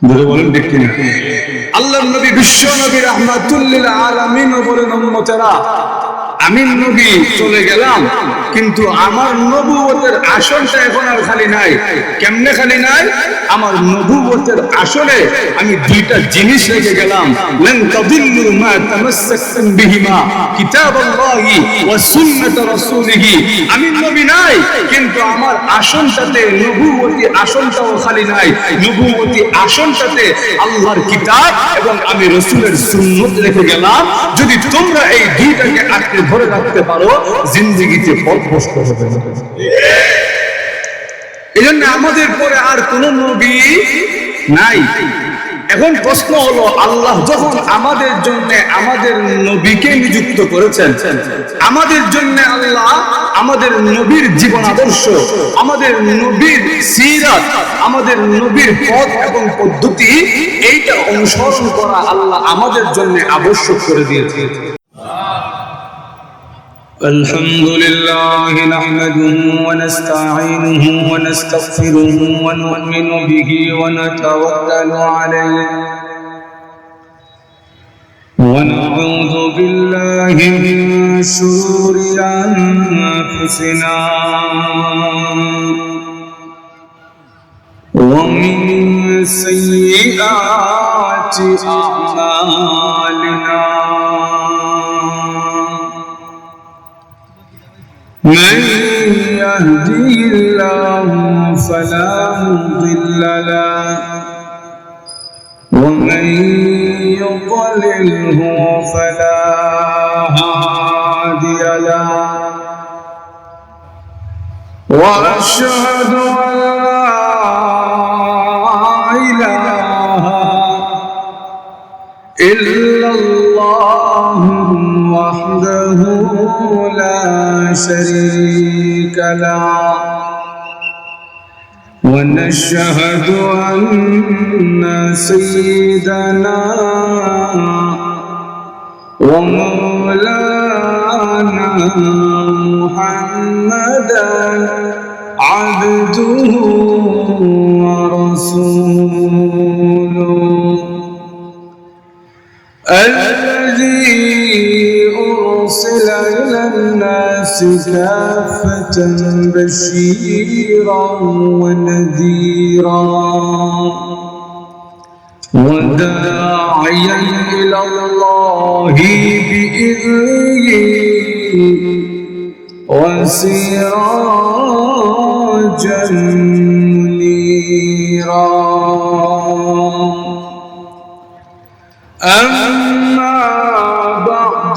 ধরে বলেন ঠিক কিনা? আল্লাহর নবী বিশ্ব নবী রাহমাতুল লিল আলামিন বলেন, উম্মতেরা আমি নবী চলে গেলাম, কিন্তু আমার নবুয়তের আসনটা এখন আর খালি নাই। কেমনে খালি নাই? আমার নবুয়তের আসনে আমি দুইটা জিনিস রেখে গেলাম। লান তাদিল্লু মা তামাসসাকতুম বিহিমা কিতাবাল্লাহি ওয়া সুন্নাত রাসূলিহি। আমি নবী নাই, কিন্তু আমার আসনটাতে নবুয়তি আসনটাও খালি নাই। নবুয়তি আসনটাতে আল্লাহর কিতাব এবং আমি রাসূলের সুন্নাত রেখে গেলাম। যদি তোমরা এই দুইটাকে আঁকড়ে ধরে রাখতে পারো, জিন্দেগিতে পথ ভ্রষ্ট হবে না। এজন্য আমাদের পরে আর কোন নবী নাই। এখন প্রশ্ন হলো, আল্লাহ যখন আমাদের জন্য আমাদের নবীকে নিযুক্ত করেছেন, আমাদের জন্য আল্লাহ আমাদের নবীর জীবন আদর্শ, আমাদের নবীর সিরাত, আমাদের নবীর পথ এবং পদ্ধতি, এইটা অনুসরণ করা আল্লাহ আমাদের জন্য আবশ্যক করে দিয়েছে। الحمد لله نحمده ونستعينه ونستغفره ونؤمن به ونتوكل عليه ونعوذ بالله من شرور أنفسنا ومن سيئات أعمالنا من يهدي الله فلا مضل له ومن يضلله فلا هادي له وأشهد أن لا إله إلا الله وحده لا شريك له ونشهد أن سيدنا ومولانا محمدا عبده ورسوله الذي أرسل إلى الناس كافة بشيرا ونذيرا وداعيا إلى الله بإذنه وسراجا منيرا. أما بعد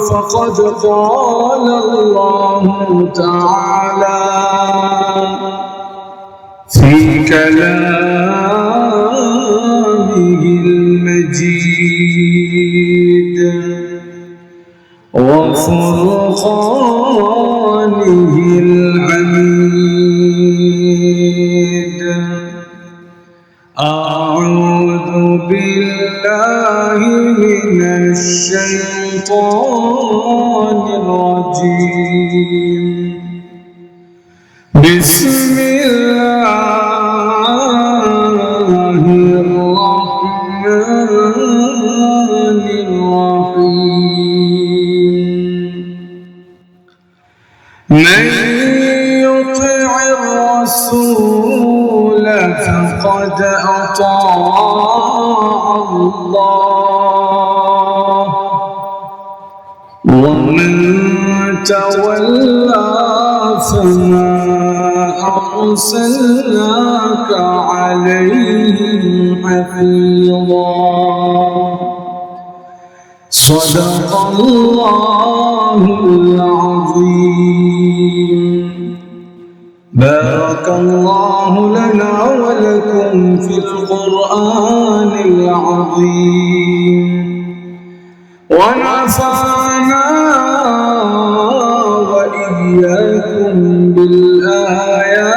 فقد قال الله تعالى في كلامه المجيد وفرقانه الحميد. أعوذ بالله من الشيطان الرجيم. بسم الله الرحمن الرحيم. من يطع الرسول فقد أطاع الله ومن تولى فما أرسلناك عليهم حفيظا. صدق الله العظيم. بارك الله لنا ولكم في القرآن العظيم ونفعنا وإياكم بالآيات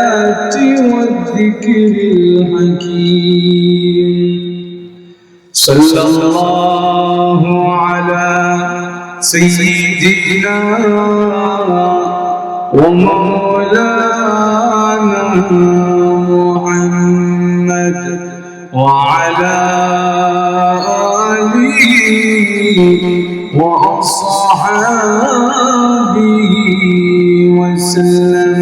والذكر الحكيم. صلى الله على سيدنا ومولانا محمد وعلى آله وأصحابه وسلم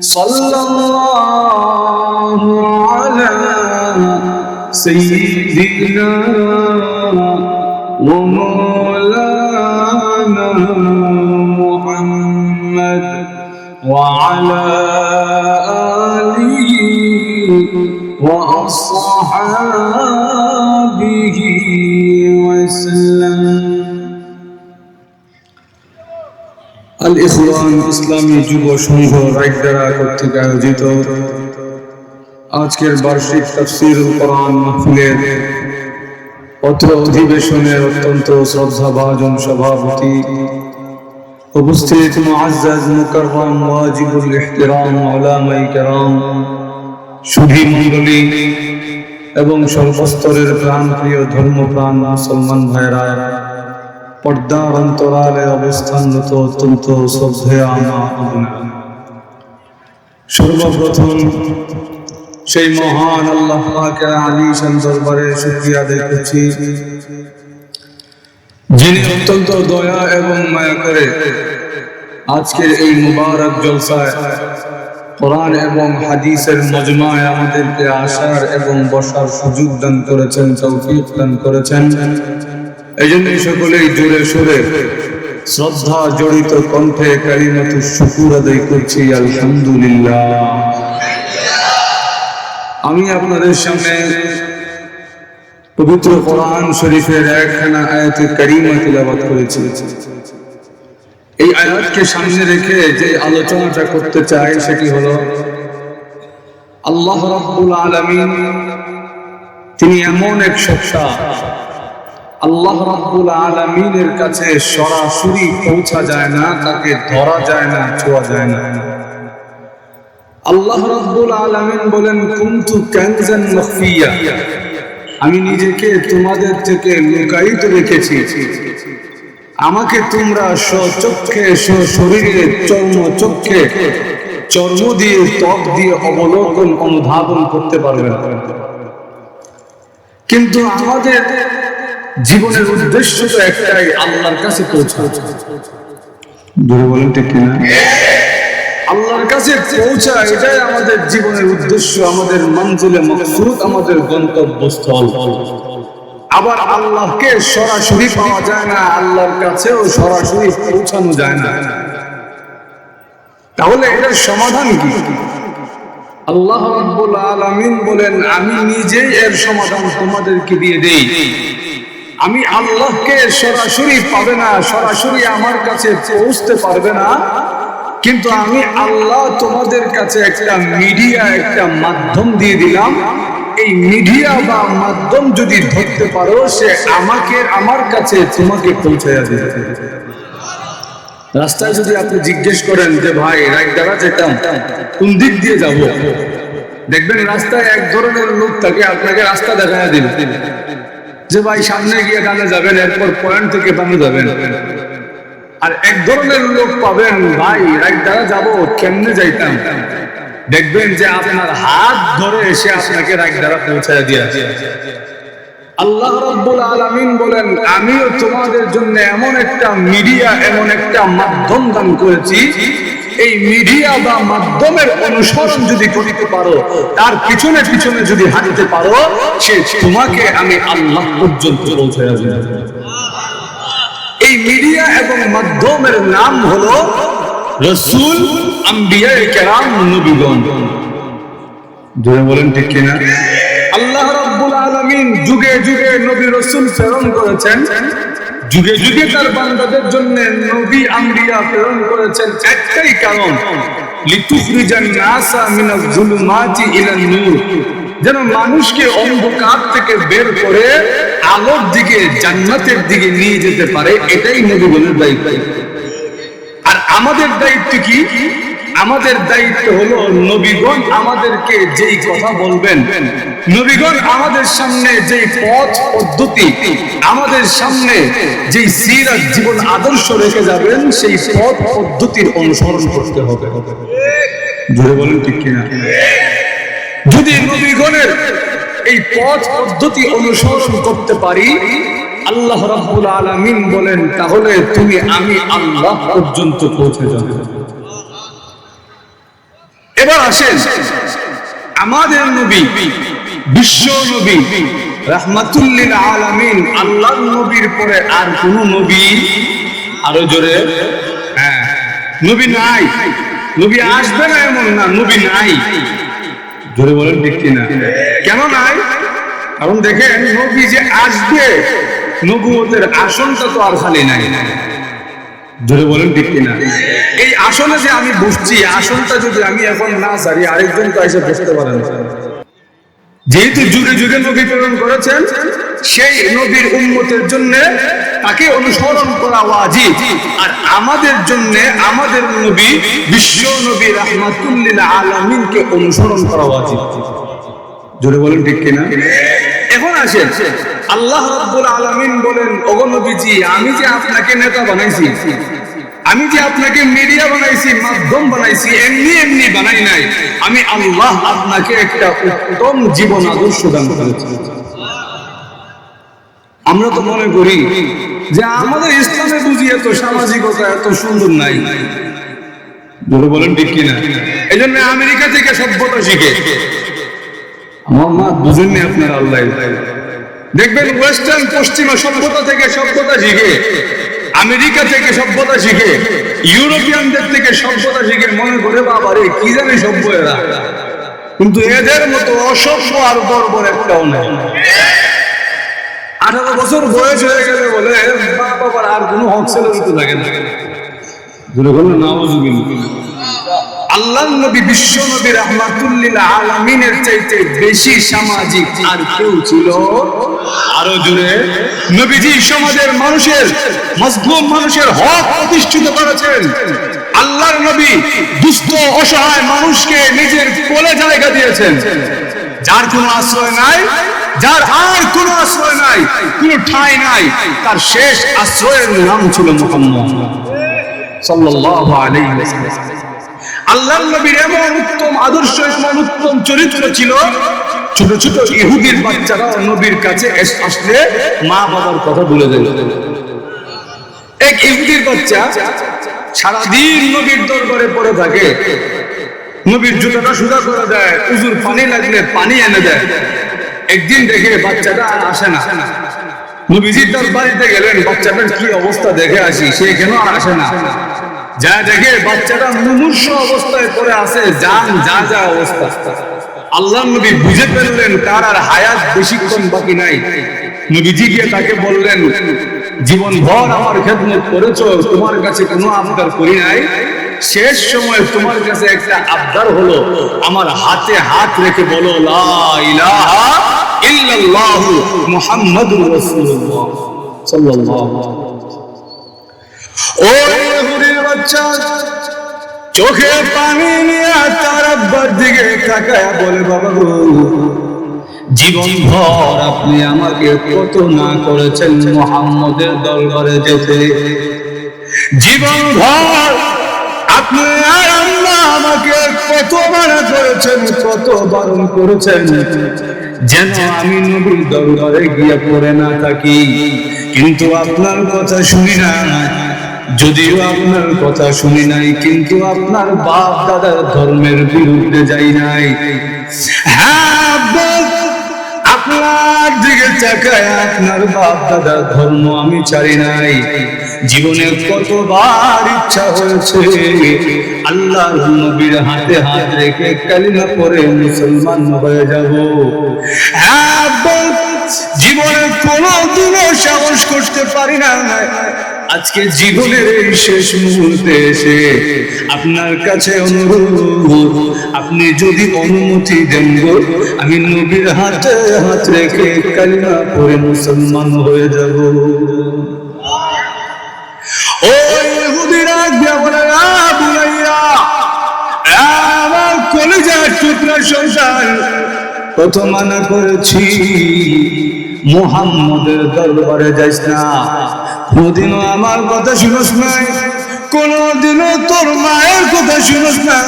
صلى الله على سيدنا ومولانا محمد وعلى آله وأصحابه وسلم আল-ইখওয়ান ইসলামী যুব সংঘ রায়দারা কর্তৃক আয়োজিত আজকের বার্ষিক তাফসীরুল কোরআন মাহফিলের অত্র অধিবেশনের অত্যন্ত শ্রদ্ধাভাজন সভাপতি, উপস্থিত মুআজ্জাজ মুকাররম ওয়াজিবুল ইহতিরাম উলামায়ে কেরাম, সুধী মণ্ডলী এবং সর্বস্তরের প্রাণপ্রিয় ধর্মপ্রাণ মুসলমান ভাইরা, পর্দার অন্তরালে অবস্থানরত অত্যন্ত শ্রদ্ধেয় মা ও বোনেরা, সর্বপ্রথম সেই মহান আল্লাহ পাকের আলিশান দরবারে শুকরিয়া আদায় করছি, যিনি অত্যন্ত দয়া এবং মায়া করে আজকের এই মুবারক জলসায় কোরআন এবং হাদিসের মজমায় আমাদেরকে আসার এবং বসার সুযোগ দান করেছেন, তৌফিক দান করেছেন। এই জন্য সকলেই জোরে সোরে শ্রদ্ধা জড়িত কণ্ঠে কালিমাতুশ শুকর আদায় করছি, আলহামদুলিল্লাহ। আমি আপনাদের সামনে পবিত্র কোরআন শরীফের একখানা আয়াতে কারিমা তিলাওয়াত করেছি। এই আয়াতকে সামনে রেখে যে আলোচনাটা করতে চাই সেটি হলো, আল্লাহ রাব্বুল আলামিন তিনি এমন এক সত্তা, আল্লাহ রাব্বুল আলামিনের কাছে সরাসরি পৌঁছা যায় না, তাকে ধরা যায় না, ছোঁয়া যায় না। আল্লাহ রাব্বুল আলামিন বলেন, কুনতু কানজান মাখফিয়া, আমি নিজেকে তোমাদের থেকে লুকায়িত রেখেছি, আমাকে তোমরা স্বচক্ষে স্বশরীরে চর্মচক্ষে চর্ম দিয়ে ত্বক দিয়ে অবলোকন অনুধাবন করতে পারবে না। কিন্তু আমাদের জীবনের উদ্দেশ্য তো একটাই, আল্লাহর কাছে পৌঁছা। ধরে বলেন ঠিক কিনা? আল্লাহর কাছে পৌঁছা, এটাই আমাদের জীবনের উদ্দেশ্য, আমাদের মঞ্জিলে মকসুদ, আমাদের গন্তব্যস্থল। আবার আল্লাহকে সরাসরি পাওয়া যায় না, আল্লাহর কাছেও সরাসরি পৌঁছানো যায় না। তাহলে এটার সমাধান কি? আল্লাহ রাব্বুল আলামিন বলেন, আমি নিজেই এর সমাধান তোমাদেরকে দিয়ে দেই। আমি আল্লাহকে সরাসরি পাবে না, সরাসরি আমার কাছে পৌঁছতে পারবে না, কিন্তু আমি আল্লাহ তোমাদের কাছে একটা মিডিয়া, একটা মাধ্যম দিয়ে দিলাম। এই মিডিয়া বা মাধ্যম যদি ধরতে পারো, সে আমাকে আমার কাছে তোমাকে পৌঁছায়া দিবে। রাস্তায় যদি আপনি জিজ্ঞেস করেন যে ভাই রায়দারা যেতাম, কোন দিক দিয়ে যাব, দেখবেন রাস্তায় এক ধরনের লোক থাকে, আপনাকে রাস্তা দেখায় দিবে যে ভাই সামনে গিয়ে ডানে যাবেন, এরপর পয়েন্ট থেকে বামে যাবেন। আর এক ধরনের লোক পাবেন, ভাই রায়দারা যাব, কেমনে যাইতাম, দেখবেন যে আপনার হাত ধরে এসে আপনাকে রায়দারা পৌঁছায় দিয়েছে। আল্লাহ রাব্বুল আলামিন বলেন, আমিও তোমাদের জন্য এমন একটা মিডিয়া, এমন একটা মাধ্যম দান করেছি, এই মিডিয়া বা মাধ্যমের অনুসরণ যদি করতে পারো, তার পিছনে পিছনে যদি হাঁটতে পারো, সে তোমাকে আমি আল্লাহ পর্যন্ত পৌঁছায় দেব। এই মিডিয়া এবং মাধ্যমের নাম হলো রাসূল, আম্বিয়া কেরাম, নবীগণ। জোরে বলেন ঠিক কিনা? আল্লাহ রাব্বুল আলামিন যুগে যুগে নবী রাসূল প্রেরণ করেছেন, যুগে যুগে তার বান্দাদের জন্য নবী আম্বিয়া প্রেরণ করেছেন, একটাই কারণ, লিতুখরিজান নাসা মিনাজ যুলুমাতি ইলান নূর, যেন মানুষকে অন্ধকার থেকে বের করে আলোর দিকে, জান্নাতের দিকে নিয়ে যেতে পারে। এটাই নবীগণের দায়িত্ব। আর আমাদের দায়িত্ব কি? আমাদের দায়িত্ব হলো, নবীগণ আমাদেরকে যেই কথা বলবেন, নবীগণ আমাদের সামনে যেই পথ পদ্ধতি, আমাদের সামনে যেই সিরাত জীবন আদর্শ রেখে যাবেন, সেই পথ পদ্ধতির অনুসরণ করতে হবে। জোরে বলেন ঠিক কিনা? যদি নবীগণের এই পথ পদ্ধতি অনুসরণ করতে পারি, আল্লাহ রাব্বুল আলামিন বলেন তাহলে তুমি আমি আল্লাহ পর্যন্ত পৌঁছে যাবে। এবার আসেন আমাদের নবী, বিশ্ব নবী, রাহমাতুল লিল আলামিন, আল্লাহর নবীর পরে আর কোন নবী, আরো জোরে, হ্যাঁ, নবী নাই। নবী আসবে না এমন না, নবী নাই। জোরে বলেন ঠিক কিনা? কেন নাই? কারণ দেখেন নবী যে আসবে, নবুয়তের আসনটা তো আর খালি নাই। জোরে বলেন ঠিক কিনা? এই আসনে যে আমি বসছি, আসনটা যদি আমি এখন না ছাড়ি, আরেকজন তো এসে বসতে পারেন। যেহেতু যুগে যুগে নবী প্রেরণ করেছেন, সেই নবীর উম্মতের জন্য তাকে অনুসরণ করা ওয়াজিব। আর আমাদের জন্য আমাদের নবী, বিশ্ব নবী রাহমাতুল লিল আলামিনকে অনুসরণ করা ওয়াজিব। জোরে বলেন ঠিক কিনা? এখন আসেন, আল্লাহ রাব্বুল আলামিন বলেন, ওগো নবীজি, আমি যে আপনাকে নেতা বানাইছি, আমি যে আপনাকে মিডিয়া বানাইছি, মাধ্যম বানাইছি, এমনি এমনি বানাই নাই। আমি আল্লাহ আপনাকে একটা উত্তম জীবন আদর্শ দান করেছি। আমরা তো মনে করি যে আমাদের ইসলামে বুঝি এত সামাজিকতা এত সুন্দর নাই। বলেন ঠিক কিনা? এই জন্য আমেরিকা থেকে সভ্যতা শিখে, আমার মা বুঝেননি আপনার আল্লাহ, দেখবেন ওয়েস্টার্ন পশ্চিমা সভ্যতা থেকে সভ্যতা শিখে, আমেরিকা থেকে সভ্যতা শিখে, ইউরোপিয়ানদের থেকে সভ্যতা শিখে মনে করে বাবা রে কি জানে সভ্য এরা, কিন্তু এদের মতো অসভ্য আর বর্বর একটাও নেই। 18 বছর বয়স হয়ে গেলে বলে বাবার আর কোনো হক ছেলে দিতে লাগে না। আল্লাহর নবী, বিশ্ব নবী রাহমাতুল লিল আলামিনের চাইতে বেশি সামাজিক আর কেউ ছিল? আরো জোরে। নবীজি সমাজের মানুষের, মজলুম মানুষের হক প্রতিষ্ঠিত করেছেন। আল্লাহর নবী দুস্থ অসহায় মানুষকে নিজের কোলে জায়গা দিয়েছেন। যার কোনো আশ্রয় নাই, যার আর কোনো আশ্রয় নাই, কোনো ঠাঁই নাই, তার শেষ আশ্রয়ের নাম ছিল মুহাম্মদ সাল্লাল্লাহু আলাইহি ওয়াসাল্লাম। আল্লাহর নবীর এমন উত্তম আদর্শ, এমন উত্তম চরিত্র ছিল, ছোট ছোট ইহুদির বাচ্চারা নবীর কাছে আসলে মা বাবার কথা ভুলে যায়। এক ইহুদির বাচ্চা সারাদিন নবীর দরবারে পড়ে থাকে, নবীর জুতাটা সুদা করে দেয়, উজুর পানি লাগলে পানি এনে দেয়। একদিন দেখে বাচ্চাটা আর আসে না। নবীজি তার বাড়িতে গেলেন, বাচ্চাটার কি অবস্থা দেখে আসি, সে কেন আর আসে না। যা দেখে বাচ্চাটা মুমূর্ষ অবস্থায় পড়ে আছে, জান যা যা অবস্থা। আল্লাহ নবী বুঝে ফেললেন তার আর হায়াত বেশিক্ষণ বাকি নাই। নবীজি গিয়ে তাকে বললেন, জীবন ভর আমার খেদমত করেছো, তোমার কাছে কোনো আবদার করি নাই, শেষ সময় তোমার কাছে একটা আবদার হলো, আমার হাতে হাত রেখে বলো লা ইলাহা ইল্লাল্লাহু মুহাম্মাদুর রাসূলুল্লাহ সাল্লাল্লাহু আলাইহি ওয়াসাল্লাম। ও ইহুদির বাচ্চা চোখে পানি নিয়ে তার আব্বার দিকে তাকায় বলে, বাবা গো, জীবন ভর আপনি আমাকে কত না করেছেন মুহাম্মদের দরবারে যেতে, জীবন ভর আপনি আর আম্মা আমাকে কত মানা করেছেন, কত বারণ করেছেন যেন আমি নবীর দরবারে গিয়ে পড়ে না থাকি। কিন্তু আপনার কথা শুনি না, যদিও আপনার কথা শুনি নাই, কিন্তু আপনার বাপ দাদার ধর্মের বিরুদ্ধে যাই নাই। হ্যাঁ, আপনার দিকে তাকায় আপনার বাপ দাদার ধর্ম আমি ছাড়ি নাই। জীবনে কতবার ইচ্ছা হয়েছে আল্লাহর নবীর হাতে হাত রেখে কালিমা পড়ে মুসলমান হয়ে যাব। হ্যাঁ, জীবনে কোনোদিনও সাহস করতে পারি না। আজকে জীবনের এই শেষ মুহূর্তে এসে আপনার কাছে অনুরোধ, আপনি যদি অনুমতি দেন গো, আমি নবীর হাতে হাত রেখে কালিমা পড়ে মুসলমান হয়ে যাব। ও ইহুদিরা বলে, বুলাইয়া আমার কলিজার টুকরা সন্তান, কত মানা করেছি মুহাম্মদের দরবারে যাইস না, কোনদিনও আমার কথা শুনোস নাই, কোনদিনও তোর মায়ের কথা শুনোস নাই।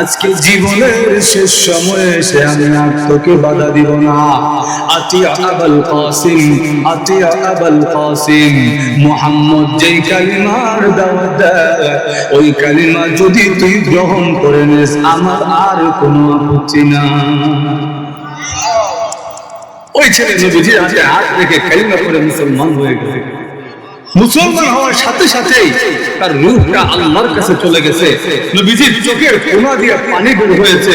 আজকে জীবনের শেষ সময়ে এসে আমি আর তোকে বাধা দিব না। আতিয়া আবুল কাসিম, আতিয়া আবুল কাসিম, মুহাম্মদ যেই কালিমার দাওয়াত দেয় ওই কালিমা যদি তুই গ্রহণ করে নিস আমার আর কোনো আপত্তি না। ওই ছেলে নবীজির হাতে হাত রেখে কালিমা পড়ে মুসলমান হয়ে গেছে। মুসলমান হওয়ার সাথে সাথেই তার রূহটা আল্লাহর কাছে চলে গেছে। নবীজির চোখের কোনা দিয়ে পানি বের হয়েছে।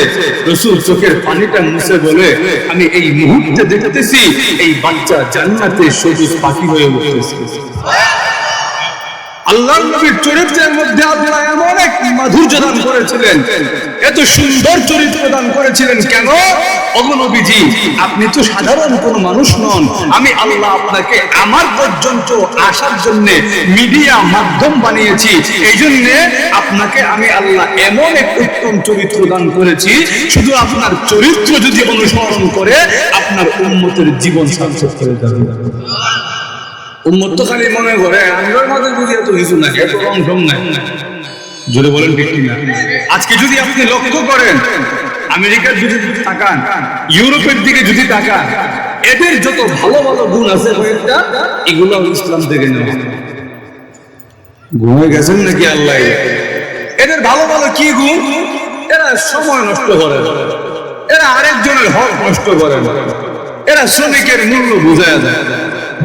রাসূল চোখের পানিটা মুছে বলে, আমি এই মুহূর্তে দেখতেছি এই বাচ্চা জান্নাতে সবুজ পাখি হয়ে উঠতেছে। আল্লাহর নবীর চরিত্রের মধ্যে আল্লাহ এমন এক মাধুর্য দান করেছিলেন, এত সুন্দর চরিত্র দান করেছিলেন। কেন? ওগো নবীজি, আপনি তো সাধারণ কোন মানুষ নন। আমি আল্লাহ আপনাকে আমার পর্যন্ত আসার জন্য মিডিয়া মাধ্যম বানিয়েছি। এই জন্য আপনাকে আমি আল্লাহ এমন এক উত্তম চরিত্র দান করেছি, শুধু আপনার চরিত্র যদি অনুসরণ করে আপনার উম্মতের জীবন সার্থক করে যাবে। উম্মত তো খালি মনে করে আমরার মাঝে বুঝি এত কিছু না, এত রং ঢং নাই। জোরে বলেন ঠিক কিনা? আজকে যদি আপনি লক্ষ্য করেন, আমেরিকার দিকে যদি তাকান, ইউরোপের দিকে যদি তাকান, এদের যত ভালো ভালো গুণ আছে কয়েকটা, এগুলো ইসলাম থেকে নেওয়া। ঘুমিয়ে গেছেন নাকি আল্লাহ? এদের ভালো ভালো কি গুণ? এরা সময় নষ্ট করে না, এরা আরেকজনের হক নষ্ট করে না, এরা শ্রমিকের মূল্য বুঝায় দেয়,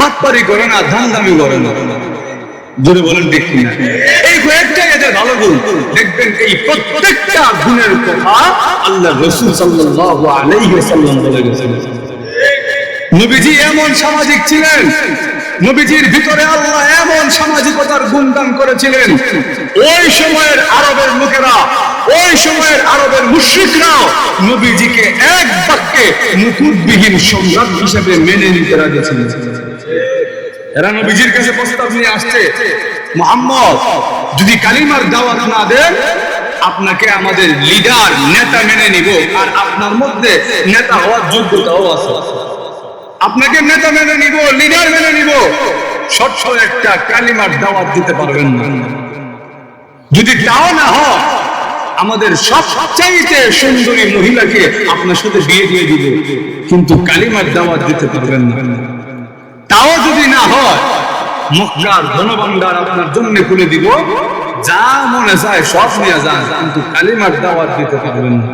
বাটপারি করে না, ধান্দামি করে না। জোরে বলেন ঠিক কিনা? এই কয়েকটা এদের ভালো গুণ। দেখবেন এই প্রত্যেকটা গুণের কথা আল্লাহ রাসূল সাল্লাল্লাহু আলাইহি ওয়াসাল্লাম বলে গেছেন। নবীজি এমন সামাজিক ছিলেন, নবীজির ভিতরে আল্লাহ এমন সামাজিকতার গুণগান করেছিলেন। ওই সময়ের আরবের লোকেরা, ওই সময়ের আরবের মুশরিকরা নবীজিকে এক বাক্যে মুকুটবিহীন সম্রাট হিসেবে মেনে নিতে রাজি ছিলেন। এরা নবীজির কাছে প্রস্তাব নিয়ে আসছে, মুহাম্মদ যদি কালিমার দাওয়াত না দেন আপনাকে আমাদের লিডার নেতা মেনে নিব, আর আপনার মধ্যে নেতা হওয়ার যোগ্যতাও আছে, আপনাকে নেতা মেনে নিব, লিডার মেনে নিব, শর্ত একটা কালিমার দাওয়াত দিতে পারবেন না। যদি তাও না হয় আমাদের সবচাইতে সুন্দরী মহিলাকে আপনার সাথে বিয়ে দিয়ে দিব, কিন্তু কালিমার দাওয়াত দিতে পারবেন না। তাও যদি না হয় মক্কার ধনভাণ্ডার আপনার জন্য খুলে দিব, যা মনে চায় সব নিয়ে যান, কিন্তু কালিমার দাওয়াত দিতে পারবেন না।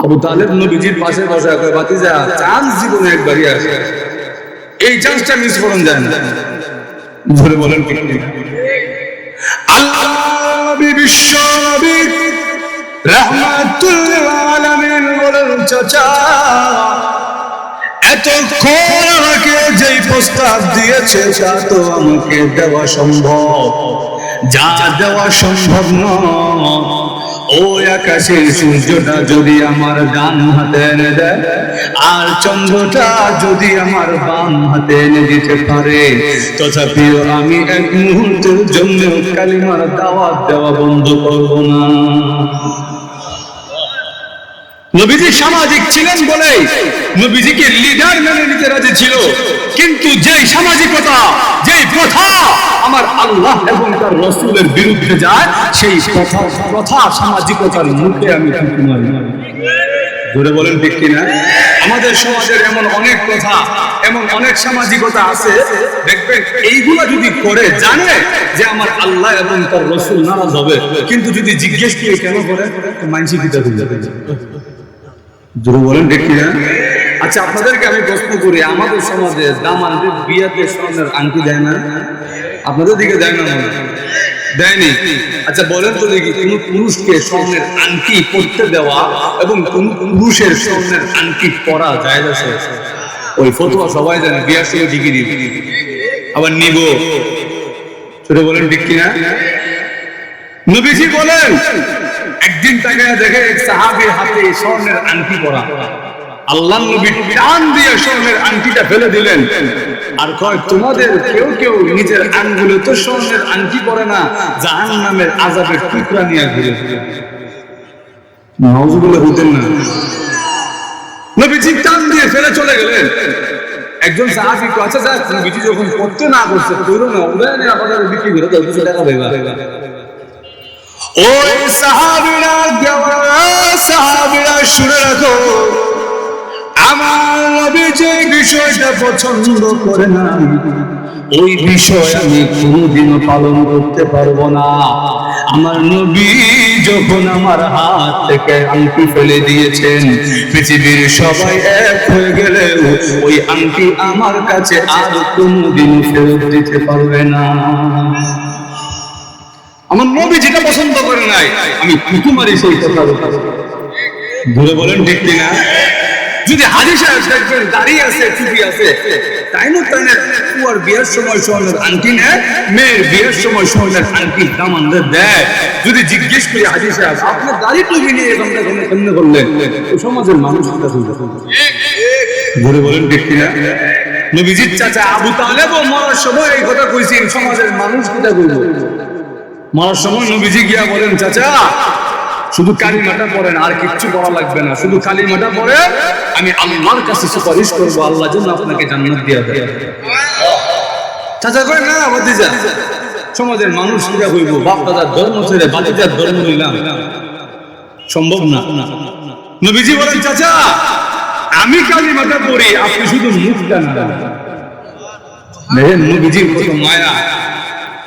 আবু তালেব নবীজির পাশে বসে কয়, ভাতিজা চান্স জীবনে একবারই আসে, এই চান্সটা মিস করুন যায় না। ধরে বলেন ঠিক ঠিক? আল্লাহ নবী বিশ্ব নবী রাহমাতুল লিল আলামিন বলেন, চাচা এতক্ষণ আমাকে যেই প্রস্তাব দিয়েছে তা তো আমাকে দেওয়া সম্ভব, যা দেওয়া সম্ভব নয়। ওই আকাশের সূর্যটা যদি আমার ডান হাতে এনে দেয়, আর চন্দ্রটা যদি আমার বাম হাতে এনে দিতে পারে, তথাপিও আমি এক মুহূর্তের জন্য কালিমার দাওয়াত দেওয়া বন্ধ করব না। নবীজি সামাজিক ছিলেন বলে নবীজিকে লিডার মেনে নিতে রাজি ছিল, কিন্তু যেই সামাজিকতা, যেই প্রথা আমার আল্লাহ এবং তার রাসূলের বিরুদ্ধে যায়, সেই প্রথা সামাজিকতার মুখে আমি ঠুকে মারি। জোরে বলেন ঠিক কিনা? আমাদের সমাজের এমন অনেক প্রথা, এমন অনেক সামাজিকতা আছে, দেখবেন এইগুলা যদি করে জানে যে আমার আল্লাহ এবং তার রাসূল নারাজ হবে, কিন্তু যদি জিজ্ঞেস করে কেন করে, মানসি কিতা হয়ে যাবে। জোরে বলেন ঠিক কিনা? আচ্ছা আপনাদেরকে আমি প্রশ্ন করি, আমাদের সমাজে দামানদের বিয়াতে স্বর্ণের আংটি দেয় না? আপনাদের দিকে দেয় না? দেয়নি? আচ্ছা বলেন তো দেখি, কোন পুরুষকে স্বর্ণের আংটি পরতে দেওয়া এবং কোন পুরুষের স্বর্ণের আংটি পরা জায়েজ আছে? ওই ফতোয়া সবাই জানে, বিয়ার সময় ডিগ্রি দিবে আবার নিব। ছোট বলেন ঠিক কিনা? নবীজি বলেন, একদিন তাকে দেখে এক সাহাবীর হাতে স্বর্ণের আংটি পরা। আল্লাহর নবী টান দিয়ে স্বর্ণের আংটিটা ফেলে দিলেন, আর কয়, তোমাদের কেউ কেউ নিজের আঙ্গুলে তো স্বর্ণের আংটি পরে না, জাহান্নামের আযাবের টুকরা নিয়ে ঘুরে। নাউযুবিল্লাহ হইতেন না? নবীজি টান দিয়ে ফেলে চলে গেলেন। একজন সাহাবী কয়, আচ্ছা যাক, নবীজি যখন করতে না করছে কইরো না, উদয়নে আপনাদের বিক্রি করে দাও, কিছু টাকা দেবা। ওই সাহাবীরা শুনে রাখো, আমার নবী যে বিষয়টা পছন্দ করে না ওই বিষয় আমি কোনোদিনও পালন করতে পারবো না। আমার নবী যখন আমার হাত থেকে আংটি ফেলে দিয়েছেন, পৃথিবীর সবাই এক হয়ে গেলেও ওই আংটি আমার কাছে আর কোনোদিন ফেরত দিতে পারবে না। আমার নবী যেটা পছন্দ করে নাই আমি তোমারই সেই কথা ধরে বলেন, ঠিক কিনা? যদি হাজী সাহেব দেখবেন দাঁড়িয়ে আছে, টুপি আছে, তাই না তাই না পুয়ার বিয়ের সময় সোনার আংটি নেয়, মেয়ের বিয়ের সময় সোনার আংটি দামানদের দেয়। যদি জিজ্ঞেস করি হাজী সাহেব আপনার দাড়ি টুপি নিয়ে এখানটা কেমনে করলেন, সমাজের মানুষ ঘুরে বলেন, ঠিক কিনা? নবীজির চাচা আবু তালেব মরার সময় এই কথা কইছেন, সমাজের মানুষ কিটা কইব? মরার সময় নবীজি গিয়া বলেন, চাচা শুধু কালিমাটা পড়েন, আর কিচ্ছু করা লাগবে না, শুধু কালিমাটা পড়ে আমি আল্লাহর কাছে সুপারিশ করবো, আল্লাহ যেন আপনাকে জান্নাত দিয়ে দেয়। চাচা কয় না ভাতিজা, সমাজের মানুষ কিটা কইব? বাপ দাদার ধর্ম ছেড়ে ভাতিজার ধর্ম নিলাম, সম্ভব না। নবীজি বলেন, চাচা আমি কালিমাটা পড়ি, আপনি শুধু মুখটা না। দেখেন নবীজির কত মায়া।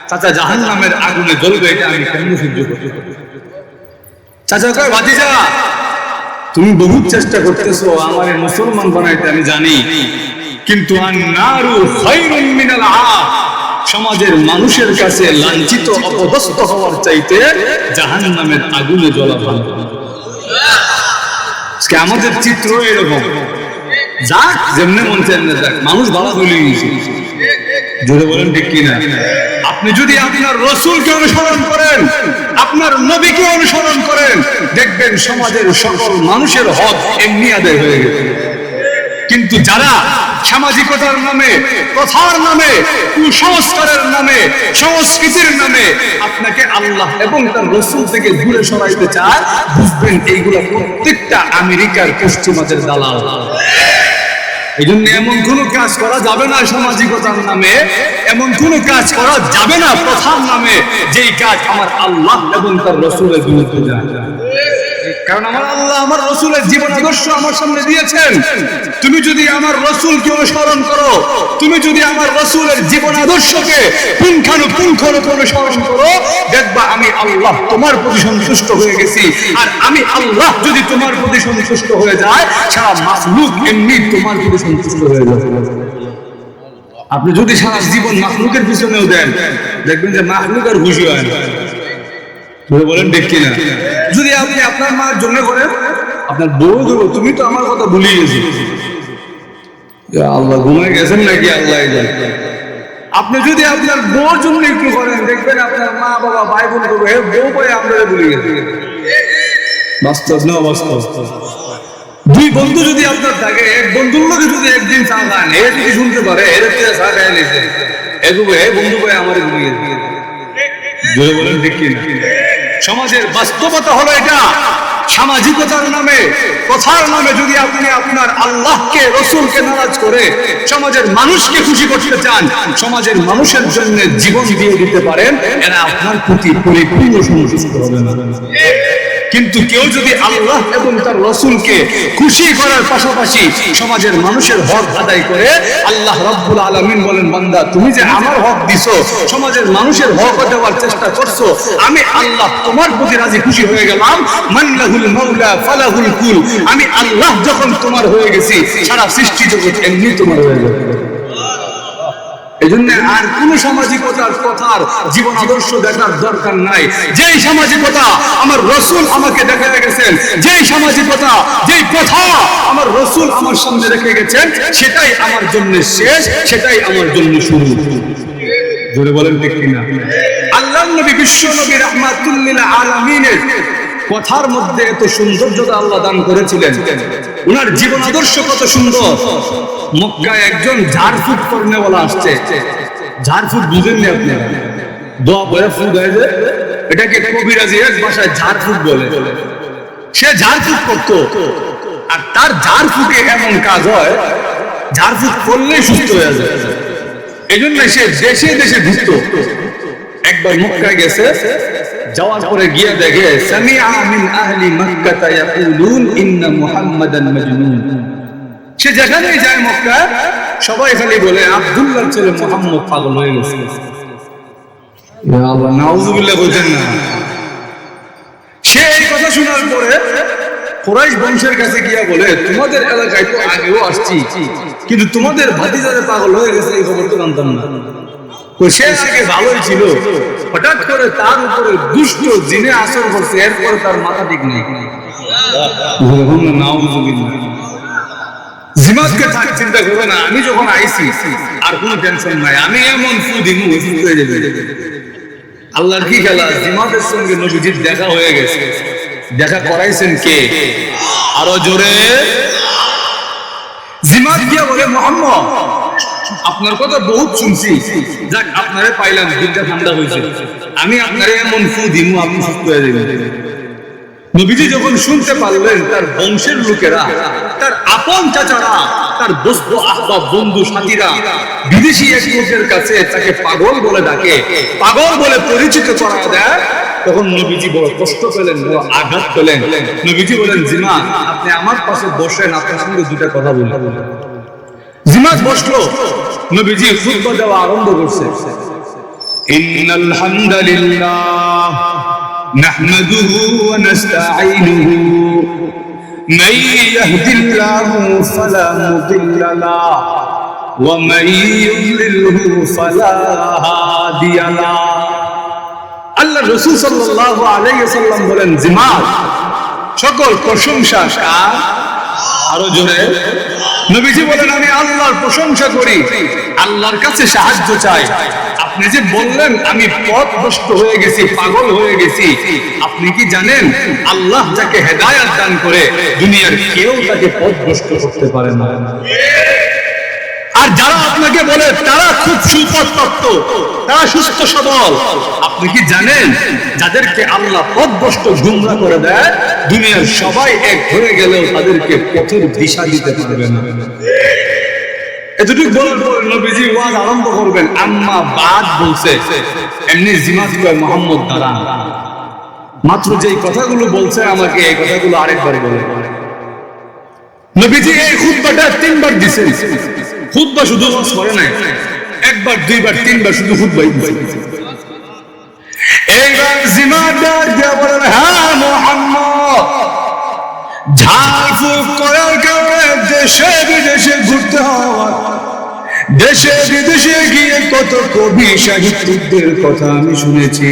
চাচা জাহান্নামের আগুনে জ্বলবে, এটা আমি কেমন সহ্য করতে পারি? চাচা কয়, ভাতিজা তুমি বহুত চেষ্টা করতেছো আমার মুসলমান বানাইতে, আমি জানি, কিন্তু আন-নারু খায়রুম মিনাল আব, সমাজের মানুষের কাছে লাঞ্ছিত অপদস্থ হওয়ার চাইতে জাহান্নামের আগুনে জ্বলা ভালো। আজকে আমাদের চিত্র এরকম, যাক যেমনে মন চায় না যাক, মানুষ ভালো বলে গেছে। জোরে বলেন, ঠিক কিনা? আপনি যদি আপনার রাসূলকে অনুসরণ করেন, আপনার নবীকে অনুসরণ করেন, দেখবেন সমাজের সকল মানুষের হক এমনি আদায় হয়ে গেছে। কিন্তু যারা সামাজিকতার নামে, কথার নামে, কুসংস্কারের নামে, সংস্কৃতির নামে আপনাকে আল্লাহ এবং তার রাসূল থেকে দূরে সরাইতে চায়, বুঝবেন এইগুলা প্রত্যেকটা আমেরিকার পশ্চিমাদের দালাল। এই জন্য এমন কোন কাজ করা যাবে না সামাজিকতার নামে, এমন কোন কাজ করা যাবে না প্রথার নামে, যেই কাজ আমার আল্লাহ এবং তার রাসূলের বিরুদ্ধে যায়। কারণ আমার আল্লাহ আমার রাসূলের জীবন আদর্শ আমার সামনে দিয়েছেন। তুমি যদি আমার রাসূলকে অনুসরণ করো, তুমি যদি আমার রাসূলের জীবন আদর্শকে পুঙ্খানুপুঙ্খরূপে অনুসরণ করো, দেখবা আমি আল্লাহ তোমার প্রতি সন্তুষ্ট হয়ে গেছি। আর আমি আল্লাহ যদি তোমার প্রতি সন্তুষ্ট হয়ে যায়, সারা মাখলুক এমনি তোমার প্রতি সন্তুষ্ট হয়ে যাবে। আপনি যদি সারা জীবন মাখলুকের পিছনেও দেন, দেখবেন যে মাখলুক আর খুশি হয় না। তুমি বলেন, ঠিক কিনা? যদি আপনি আপনার মার জন্য করেন, আপনার বউ দেবো, তুমি তো আমার কথা ভুলিয়ে গেছি, আল্লাহ ঘুমায় গেছেন নাকি আল্লাহ জানে। আপনি যদি আপনার বউর জন্য একটু করেন, দেখবেন আপনার মা বাবা ভাই বোন করবো, হে বউ ভাই আমরা ভুলে গেছি। বাস্তব না বাস্তব? দুই বন্ধু যদি আপনার থাকে, এক বন্ধুর লোকে যদি একদিন চা খান, এ যদি শুনতে পারে এর চা খায় নিয়েছে, হে বন্ধু ভাই আমার ভুলে গেছি। জোরে বলেন, ঠিক কিনা? সমাজের বাস্তবতা হলো এটা। সামাজিকতার নামে, কথার নামে যদি আপনি আপনার আল্লাহকে, রাসূলকে নারাজ করে সমাজের মানুষকে খুশি করতে চান, সমাজের মানুষের জন্য জীবন দিয়ে দিতে পারেন, এরা আপনার প্রতি পরিপূর্ণ সন্তুষ্ট হবে না। কিন্তু কেউ যদি আল্লাহ এবং তার রাসূলকে খুশি করার পাশাপাশি সমাজের মানুষের হক আদায় করে, আল্লাহ রাব্বুল আলামিন বলেন, বান্দা তুমি যে আমার হক দিছো, সমাজের মানুষের হক দেওয়ার চেষ্টা করছো, আমি আল্লাহ তোমার প্রতি রাজি খুশি হয়ে গেলাম। মাল্লাহুল মাওলা ফালাহুল কুল, আমি আল্লাহ যখন তোমার হয়ে গেছি, সারা সৃষ্টি জগৎ এমনি তোমার হয়ে যাবে। এজন্য আর কোন সামাজিকতার কথার জীবন আদর্শ দেখার দরকার নাই। যেই সামাজিকতা আমার রাসূল আমাকে দেখাতে গেছেন, যেই সামাজিকতা, যেই কথা আমার রাসূল আমার সামনে রেখে গেছেন, সেটাই আমার জন্য শেষ, সেটাই আমার জন্য শুরু। জোরে বলেন, ঠিক কিনা? আল্লাহর নবী, বিশ্ব নবী রাহমাতুল লিল আলামিনের কথার মধ্যে এত সৌন্দর্যতা আল্লাহ দান করেছিলেন। ওনার জীবন আদর্শ কত সুন্দর। মক্কায় একজন ঝাড়ফুঁক করনেওয়ালা আসছে। ঝাড়ফুঁক বুঝেননি আপনারা? দোয়া পড়ে ফুঁক হয় যে, এটাকে কবিরাজি এক ভাষায় ঝাড়ফুঁক বলে। সে ঝাড়ফুঁক করতো, আর তার ঝাড়ফুঁকে এমন কাজ হয়, ঝাড়ফুঁক করলেই সুস্থ হয়ে যায়। এই জন্য সে দেশে দেশে ঘুরতো। একবার মক্কায় গেছে, যাওয়ার পরে গিয়ে দেখে সামিআ মিন আহলি মক্কা ইয়াকুলুন ইন্না মুহাম্মাদান মাজনুন। সে যেখানেই যায় মক্কা সবাই খালি বলে আব্দুল্লাহর ছেলে মুহাম্মদ পাগল হয়ে গেছে। ইয়া আল্লাহ, নাউযুবিল্লাহ বলেন না। সে এই কথা শোনার পরে কুরাইশ বংশের কাছে গিয়া বলে, তোমাদের এলাকায় তো আগেও আসছি, কিন্তু তোমাদের ভাতিজারে পাগল হয়ে গেছে এই খবর তো জানতাম না। সে আগে ভালোই ছিল, হঠাৎ করে তার উপরে দুষ্ট জিনে আসর করছে, এরপরে তার মাথা ঠিক নেই। জিমাতকে থাক, চিন্তা করবে না, আমি যখন আইছি আর কোনো টেনশন নাই, আমি এমন ফু দিমু হয়ে যাবে। আল্লাহর কি খেলা, জিমাতের সঙ্গে নবীজির দেখা হয়ে গেছে। দেখা করাইছেন কে? আরো জোরে। জিমাত গিয়া বলে, মুহাম্মদ আপনার কথা বহুত শুনছি, যাক আপনারে পাইলাম, দিলটা ঠান্ডা হয়েছে, আমি আপনারে এমন ফু দিমু আপনি সুস্থ হয়ে যাবেন। নবীজি যখন শুনতে পারলেন তার বংশের লোকেরা, তার আপন চাচারা, তার দোস্ত আহবাব বন্ধু সাথীরা বিদেশি এক লোকের কাছে তাকে পাগল বলে ডাকে, পাগল বলে পরিচিত করা দেয়, তখন নবীজি বড় কষ্ট পেলেন, বড় আঘাত পেলেন। নবীজি বলেন, জিমাত আপনি আমার পাশে বসেন, আপনার সঙ্গে দুটা কথা বলবো। জিমাত বসলো, নবীজি খুতবা দেওয়া আরম্ভ করছে। ইন্নাল হামদালিল্লাহ নাহমাদুহু ওয়া নাস্তাঈনুহু মান ইয়াহদিল্লাহু ফালা মুদিল্লা লাহু ওয়া মান ইউদ্লিলহু ফালা হাদিয়া লাহু। আল্লাহ রাসূল সাল্লাল্লাহু আলাইহি ওয়াসাল্লাম বলেন, জিমাত সকল প্রশংসা কার? আরো জোরে। নবীজি বলেন, আমি আল্লাহর প্রশংসা করি, আল্লাহর কাছে সাহায্য চাই। আপনি যে বললেন আমি পথভ্রষ্ট হয়ে গেছি, পাগল হয়ে গেছি, আপনি কি জানেন আল্লাহ যাকে হেদায়েত দান করে দুনিয়ার কেউ তাকে পথভ্রষ্ট করতে পারে না। আর যারা আপনাকে বলে তারা খুব সুপথপ্রাপ্ত, তারা সুস্থ সবল, আপনি কি জানেন যাদেরকে আল্লাহ পথভ্রষ্ট গুমরা করে দেয়, দুনিয়ার সবাই এক হয়ে গেলেও তাদেরকে পথের দিশা দিতে পারবে না। এতটুকু বলার পর নবীজি ওয়াজ আরম্ভ করবেন। আম্মা বাদ বলছে, এমনি জিমাত কয় মুহাম্মদ দাঁড়ান। মাত্র যেই কথাগুলো বলছে আমাকে এই কথাগুলো আরেকবার বলে। নবীজি এই খুতবাটা তিনবার দিয়েছেন। খুতবা শুধু ওয়াজ করে নাই, একবার দুইবার তিনবার শুধু খুতবাই দিয়েছেন। এইবার জিমাদার দিয়া বলেন, হ্যাঁ মুহাম্মদ, ঝাড়ফুঁক করার কারণে দেশে বিদেশে ঘুরতে হয়, দেশে বিদেশে গিয়ে কত কবি সাহিত্যিকদের কথা আমি শুনেছি,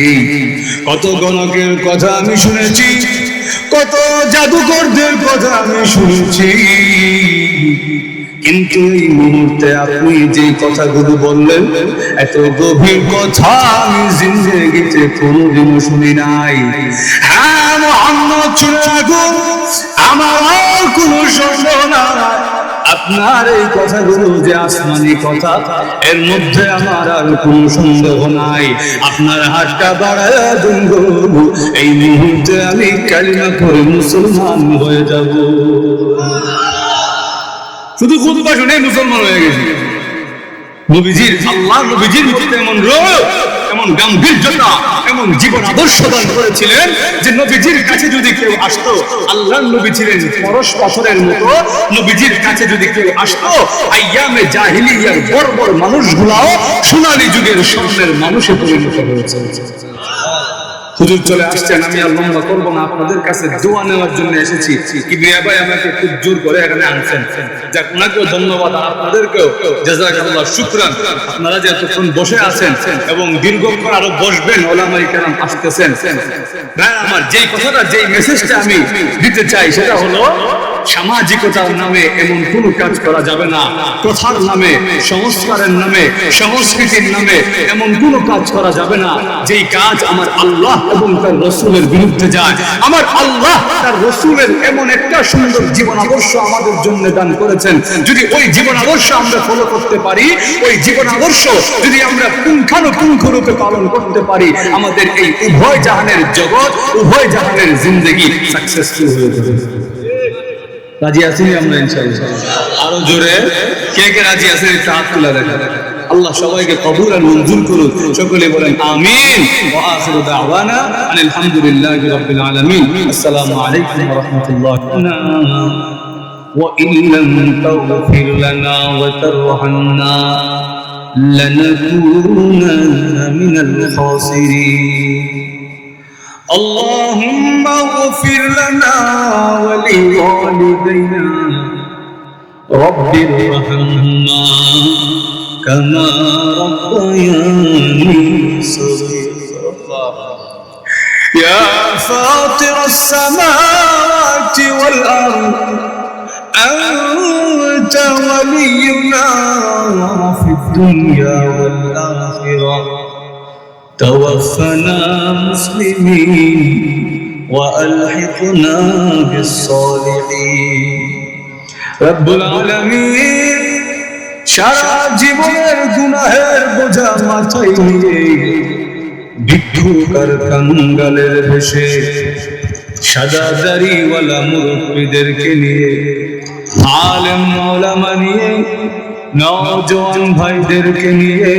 কত গণকের কথা আমি শুনেছি, কত জাদুকরদের কথা আমি শুনেছি, কিন্তু এই মুহূর্তে আপনি যে কথাগুলো বললেন, এত গভীর কথা আমি জিন্দেগিতে কোনোদিনও শুনি নাই। হ্যাঁ মুহাম্মদ, শুনে রাখুন, আমার আর কোনো সন্দেহ নাই, আপনার এই কথাগুলো যে আসমানি কথা, এর মধ্যে আমার আর কোনো সন্দেহ নাই। আপনার হাতটা বাড়ায়া দিন, এই মুহূর্তে আমি কালিমা পড়ে মুসলমান হয়ে যাব। শুধু খুতবা শুনে মুসলমান হয়ে গেছি। নবীজির, আল্লাহ নবীজির মধ্যে এমন রূপ, এমন গাম্ভীর্যতা, এমন জীবন আদর্শ দান করেছিলেন যে নবীজির কাছে যদি কেউ আসতো, আল্লাহর নবী ছিলেন পরশ পাথরের মতো, নবীজির কাছে যদি কেউ আসতো, আইয়ামে জাহিলিয়ার বড় বড় মানুষগুলাও সোনালী যুগের স্বর্ণের মানুষে পরিণত হয়েছে। হুজুর চলে আসছেন, আমি আর লম্বা করবো না, আপনাদের কাছে দোয়া নেওয়ার জন্য এসেছি। কি মিয়া ভাই আমাকে খুব জোর করে এখানে আনছেন, যাক ওনাকেও ধন্যবাদ, আপনাদেরকেও জাযাকাল্লাহ শুকরান। আপনারা যে এতক্ষণ বসে আছেন এবং দীর্ঘক্ষণ আরো বসবেন, ওলামায়ে কেরাম আসতেছেন। ভাই আমার যেই কথাটা, যেই মেসেজটা আমি দিতে চাই সেটা হলো, সামাজিকতার নামে এমন কোন কাজ করা যাবে না, প্রথার নামে, সংস্কারের নামে, সংস্কৃতির নামে এমন কোন কাজ করা যাবে না যেই কাজ আমার আল্লাহ এবং তার রাসূলের বিরুদ্ধে যায়। আমার আল্লাহ তার রাসূলের এমন একটা সুন্দর জীবন আদর্শ আমাদের জন্য দান করেছেন, যদি ওই জীবন আদর্শ আমরা ফলো করতে পারি, ওই জীবন আদর্শ যদি আমরা পুঙ্খানুপুঙ্খ রূপে পালন করতে পারি, আমাদের এই উভয় জাহানের জগৎ, উভয় জাহানের জিন্দেগি সাকসেসফুল হয়ে যাবে। রাজি আছি আমরা ইনশাআল্লাহ? আরো জোরে কে কে রাজি আছেন একটু হাত তুলে দেখান। আল্লাহ সবাইকে কবুল আর মঞ্জুর করুন। সকলে বলেন আমিন। ওয়া আখিরু দাওয়ানা আলহামদুলিল্লাহি রাব্বিল আলামিন। আসসালামু আলাইকুম ওয়া রাহমাতুল্লাহ। وإن لم تغفر لنا وترحمنا لنكونن من الخاسرين. اللهم اغفر لنا ولوالدينا رب ارحمهما كما ربياني صغيرا. يا فاطر السماوات والأرض أنت ولينا في الدنيا والآخرة توفنا مسلمين وألحقنا بالصالحين. رب العالمين সারা জীবনের গুনাহের বোঝা মাথায় নিয়ে ভিক্ষুক আর কাঙ্গালের বেশে সাদা দাড়িওয়ালা মুরব্বীদেরকে নিয়ে আলেম ওলামা নিয়ে নওজোয়ান ভাইদেরকে নিয়ে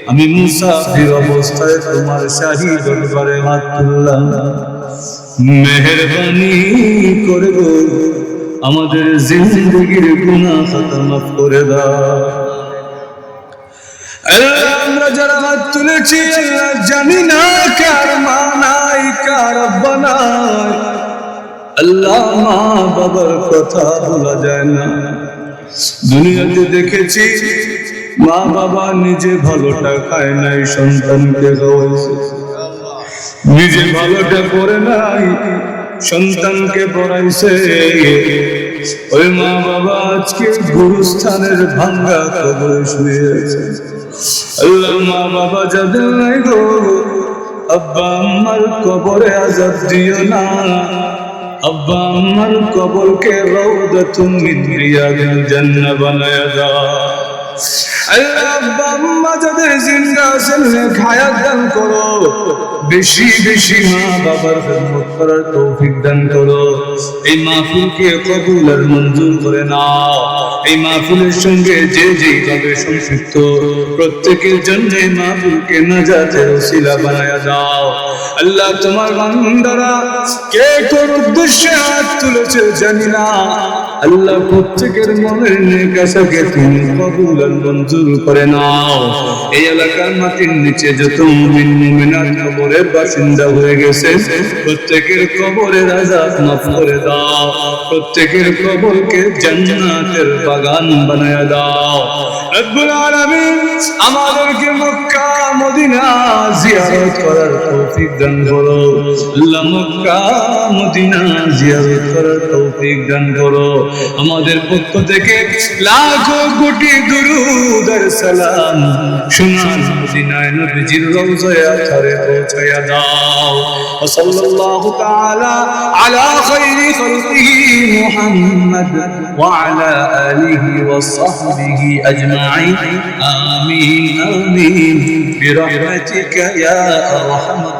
আমি মুসাফির অবস্থায় তোমার শাহী দরবারে হাত তুললাম। মেহেরবানি করে গো আমাদের জিন্দেগির গুনাহ খাতা মাফ করে দাও। আল্লাহ আমরা যারা হাত তুলেছি আল্লাহ জানি না কার মা নাই কার আব্বা নাই। আল্লাহ মা বাবার কথা বলা যায় না। দুনিয়াতে দেখেছি মা বাবা নিজে ভালোটা খায় নাই, সন্তানকে খাওয়াইছে। নিজে ভালোটা করে নাই, সন্তানকে পড়াইছে। ওই মা বাবা আজকে গুরুস্থানের ভাঙ্গা কবরে শুয়ে আছে। আল্লাহ মা বাবা যাদের নাই গো, আব্বা আম্মার কবরে আযাব দিও না। আব্বা আম্মার কবরকে রাউদাতুম মিন রিয়াদিল জান্নাহ বানায়া দাও। আল্লাহ আব্বা আম্মা যাদের জিন্দা আছেন হায়াত দান করো, বেশি বেশি মা বাবার খিদমত করার তৌফিক দান করো। এই মাহফিলকে কবুল আর মঞ্জুর করে নাও। এই মাহফিলের সঙ্গে যে যেভাবে সংযুক্ত প্রত্যেকের জন্য মাহফিলকে নাজাতের ওসিলা বানায়া দাও। আল্লাহ তোমার বান্দারা কে কোন উদ্দেশ্যে হাত তুলেছে জানি না। আল্লাহ প্রত্যেকের মনের নেক আশাকে তুমি কবুল আর মঞ্জুর করে নাও। এই এলাকার মাটির নিচে যত মুমিন মুমিনাত কবরের বাসিন্দা হয়ে গেছে প্রত্যেকের কবরের আযাব মাফ করে দাও। প্রত্যেকের কবরকে জান্নাতের বাগান বানায়া দাও। রব্বুল আলামিন আমাদেরকে মক্কা মদিনা জিয়ারত করার তৌফিক দান করো। আল্লাহ মক্কা মদিনা জিয়ারত করার তৌফিক দান করো। আমাদের পক্ষ থেকে লাখো কোটি দুরূদ আর সালাম সোনার মদিনায় নবীজির রওজায় আথারে পৌঁছায়া দাও। সাল্লাল্লাহু তাআলা আলা খায়রি খালকিহি মুহাম্মদ ওয়া আলা আলিহি ওয়া সাহবিহি আজমাইন। আমিন আমিন বিরহমাতিকা ইয়া আরহামার